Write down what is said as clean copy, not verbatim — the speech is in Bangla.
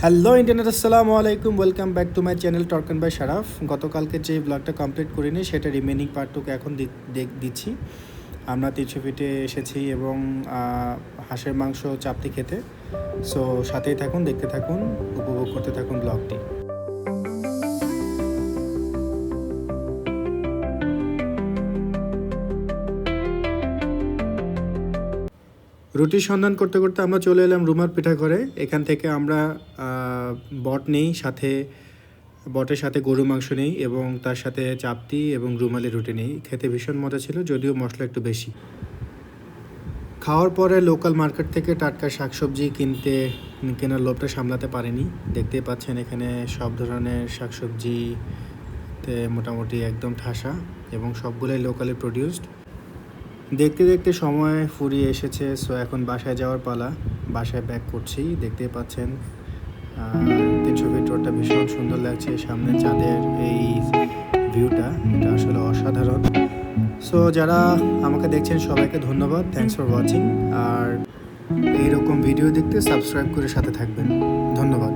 হ্যালো ইন্টারনেট, আসসালামু আলাইকুম। Welcome back to my channel টর্কন বাই শারাফ। গতকালকে যে ব্লগটা কমপ্লিট করিনি সেটা রিমেনিং পার্টটুকু এখন দিচ্ছি। আমরা 300 ফিটে এসেছি এবং হাঁসের মাংস চাপতি খেতে। সো সাথেই থাকুন, দেখতে থাকুন, উপভোগ করতে থাকুন ব্লগটি। রুটির সন্ধান করতে করতে আমরা চলে এলাম রুমার পিঠা ঘরে। এখান থেকে আমরা বট নেই, সাথে বটের সাথে গরু মাংস নেই এবং তার সাথে চাপতি এবং রুমালি রুটি নেই। খেতে ভীষণ মজা ছিল, যদিও মশলা একটু বেশি। খাওয়ার পরে লোকাল মার্কেট থেকে টাটকা শাকসবজি কেনার লোভটা সামলাতে পারিনি। দেখতেই পাচ্ছেন এখানে সব ধরনের শাকসবজিতে মোটামুটি একদম ঠাসা এবং সবগুলোই লোকালি প্রডিউসড। দেখতে দেখতে সময় ফুরিয়ে এসেছে। সো এখন বাসায় যাওয়ার পালা। বাসায় ব্যাক করছি। দেখতেই পাচ্ছেন 300 ফিট রোডটা ভীষণ সুন্দর লাগছে। সামনে চাঁদের এই ভিউটা, এটা আসলে অসাধারণ। সো যারা আমাকে দেখছেন সবাইকে ধন্যবাদ, থ্যাংকস ফর ওয়াচিং। আর এইরকম ভিডিও দেখতে সাবস্ক্রাইব করে সাথে থাকবেন। ধন্যবাদ।